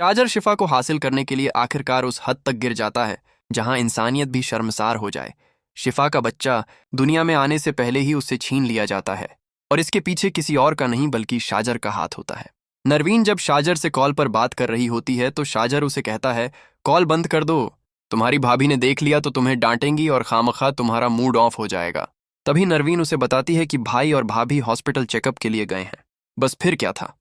शाजर शिफा को हासिल करने के लिए आखिरकार उस हद तक गिर जाता है जहां इंसानियत भी शर्मसार हो जाए। शिफा का बच्चा दुनिया में आने से पहले ही उससे छीन लिया जाता है और इसके पीछे किसी और का नहीं बल्कि शाजर का हाथ होता है। नरवीन जब शाजर से कॉल पर बात कर रही होती है तो शाजर उसे कहता है, कॉल बंद कर दो, तुम्हारी भाभी ने देख लिया तो तुम्हें डांटेंगी और खामखा तुम्हारा मूड ऑफ हो जाएगा। तभी नरवीन उसे बताती है कि भाई और भाभी हॉस्पिटल चेकअप के लिए गए हैं। बस फिर क्या था,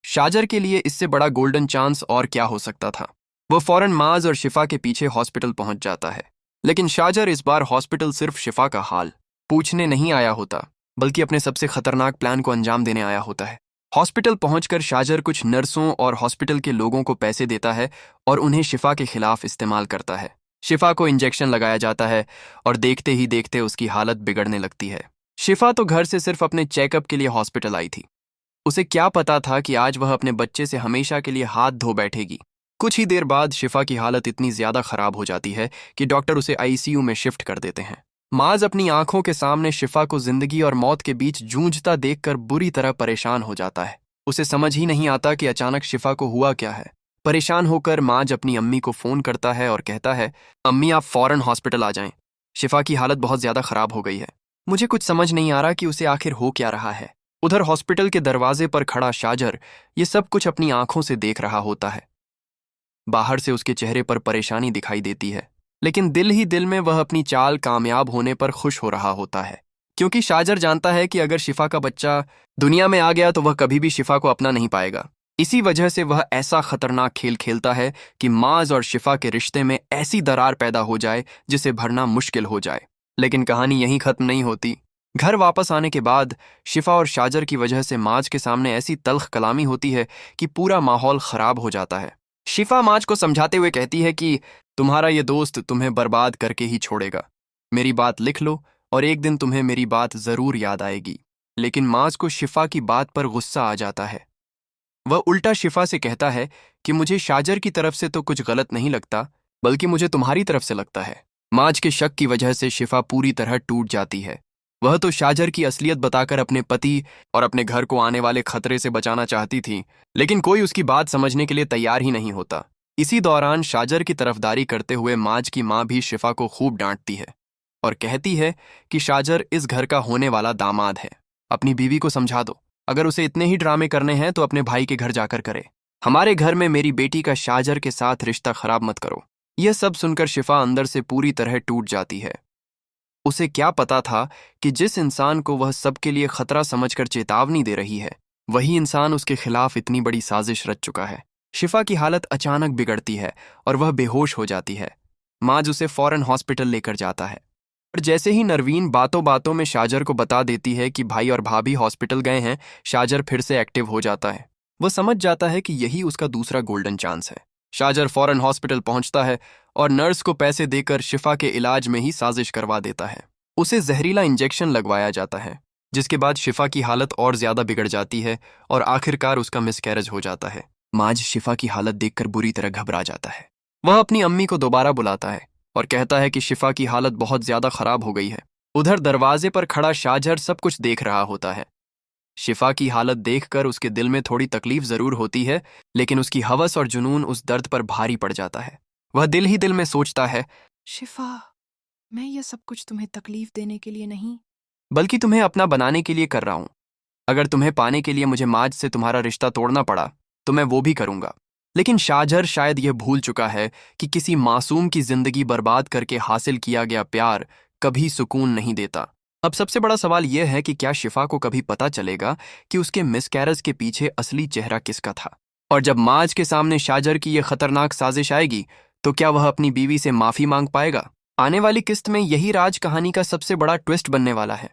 शाजर के लिए इससे बड़ा गोल्डन चांस और क्या हो सकता था। वो फौरन माज और शिफा के पीछे हॉस्पिटल पहुंच जाता है। लेकिन शाजर इस बार हॉस्पिटल सिर्फ शिफा का हाल पूछने नहीं आया होता बल्कि अपने सबसे खतरनाक प्लान को अंजाम देने आया होता है। हॉस्पिटल पहुंचकर शाजर कुछ नर्सों और हॉस्पिटल के लोगों को पैसे देता है और उन्हें शिफा के खिलाफ इस्तेमाल करता है। शिफा को इंजेक्शन लगाया जाता है और देखते ही देखते उसकी हालत बिगड़ने लगती है। शिफा तो घर से सिर्फ अपने चेकअप के लिए हॉस्पिटल आई थी। उसे क्या पता था कि आज वह अपने बच्चे से हमेशा के लिए हाथ धो बैठेगी। कुछ ही देर बाद शिफा की हालत इतनी ज्यादा खराब हो जाती है कि डॉक्टर उसे आईसीयू में शिफ्ट कर देते हैं। माज अपनी आंखों के सामने शिफा को जिंदगी और मौत के बीच जूझता देखकर बुरी तरह परेशान हो जाता है। उसे समझ ही नहीं आता कि अचानक शिफा को हुआ क्या है। परेशान होकर माज अपनी अम्मी को फोन करता है और कहता है, अम्मी आप फौरन हॉस्पिटल आ जाएं। शिफा की हालत बहुत ज्यादा खराब हो गई है। मुझे कुछ समझ नहीं आ रहा कि उसे आखिर हो क्या रहा है। उधर हॉस्पिटल के दरवाजे पर खड़ा शाजर ये सब कुछ अपनी आंखों से देख रहा होता है। बाहर से उसके चेहरे पर परेशानी दिखाई देती है, लेकिन दिल ही दिल में वह अपनी चाल कामयाब होने पर खुश हो रहा होता है, क्योंकि शाजर जानता है कि अगर शिफा का बच्चा दुनिया में आ गया तो वह कभी भी शिफा को अपना नहीं पाएगा। इसी वजह से वह ऐसा खतरनाक खेल खेलता है कि माज और शिफा के रिश्ते में ऐसी दरार पैदा हो जाए जिसे भरना मुश्किल हो जाए। लेकिन कहानी यहीं खत्म नहीं होती। घर वापस आने के बाद शिफा और शाजर की वजह से माज के सामने ऐसी तल्ख कलामी होती है कि पूरा माहौल खराब हो जाता है। शिफा माज को समझाते हुए कहती है कि तुम्हारा ये दोस्त तुम्हें बर्बाद करके ही छोड़ेगा। मेरी बात लिख लो और एक दिन तुम्हें मेरी बात जरूर याद आएगी। लेकिन माज को शिफा की बात पर गुस्सा आ जाता है। वह उल्टा शिफा से कहता है कि मुझे शाजर की तरफ से तो कुछ गलत नहीं लगता, बल्कि मुझे तुम्हारी तरफ से लगता है। माज के शक की वजह से शिफा पूरी तरह टूट जाती है। वह तो शाजर की असलियत बताकर अपने पति और अपने घर को आने वाले खतरे से बचाना चाहती थी, लेकिन कोई उसकी बात समझने के लिए तैयार ही नहीं होता। इसी दौरान शाजर की तरफदारी करते हुए माज की माँ भी शिफा को खूब डांटती है और कहती है कि शाजर इस घर का होने वाला दामाद है। अपनी बीवी को समझा दो, अगर उसे इतने ही ड्रामे करने हैं तो अपने भाई के घर जाकर करे। हमारे घर में मेरी बेटी का शाजर के साथ रिश्ता खराब मत करो। यह सब सुनकर शिफा अंदर से पूरी तरह टूट जाती है। उसे क्या पता था कि जिस इंसान को वह सबके लिए खतरा समझकर चेतावनी दे रही है, वही इंसान उसके खिलाफ इतनी बड़ी साजिश रच चुका है। शिफा की हालत अचानक बिगड़ती है और वह बेहोश हो जाती है। माज उसे फौरन हॉस्पिटल लेकर जाता है और जैसे ही नरवीन बातों बातों में शाजर को बता देती है कि भाई और भाभी हॉस्पिटल गए हैं, शाजर फिर से एक्टिव हो जाता है। वह समझ जाता है कि यही उसका दूसरा गोल्डन चांस है। शाजर फौरन हॉस्पिटल पहुंचता है और नर्स को पैसे देकर शिफा के इलाज में ही साजिश करवा देता है। उसे जहरीला इंजेक्शन लगवाया जाता है, जिसके बाद शिफा की हालत और ज्यादा बिगड़ जाती है और आखिरकार उसका मिसकैरेज हो जाता है। माज शिफा की हालत देखकर बुरी तरह घबरा जाता है। वह अपनी अम्मी को दोबारा बुलाता है और कहता है कि शिफा की हालत बहुत ज्यादा खराब हो गई है। उधर दरवाजे पर खड़ा शाजर सब कुछ देख रहा होता है। शिफा की हालत देखकर उसके दिल में थोड़ी तकलीफ जरूर होती है, लेकिन उसकी हवस और जुनून उस दर्द पर भारी पड़ जाता है। वह दिल ही दिल में सोचता है, शिफा, मैं ये सब कुछ तुम्हें तकलीफ देने के लिए नहीं, बल्कि तुम्हें अपना बनाने के लिए कर रहा हूं। अगर तुम्हें पाने के लिए मुझे माज से तुम्हारा रिश्ता तोड़ना पड़ा तो मैं वो भी करूंगा। लेकिन शाजर शायद यह भूल चुका है कि किसी मासूम की जिंदगी बर्बाद करके हासिल किया गया प्यार कभी सुकून नहीं देता। अब सबसे बड़ा सवाल यह है कि क्या शिफा को कभी पता चलेगा कि उसके मिसकैरेज के पीछे असली चेहरा किसका था? और जब माज के सामने शाजर की यह खतरनाक साजिश आएगी तो क्या वह अपनी बीवी से माफी मांग पाएगा? आने वाली किस्त में यही राज कहानी का सबसे बड़ा ट्विस्ट बनने वाला है।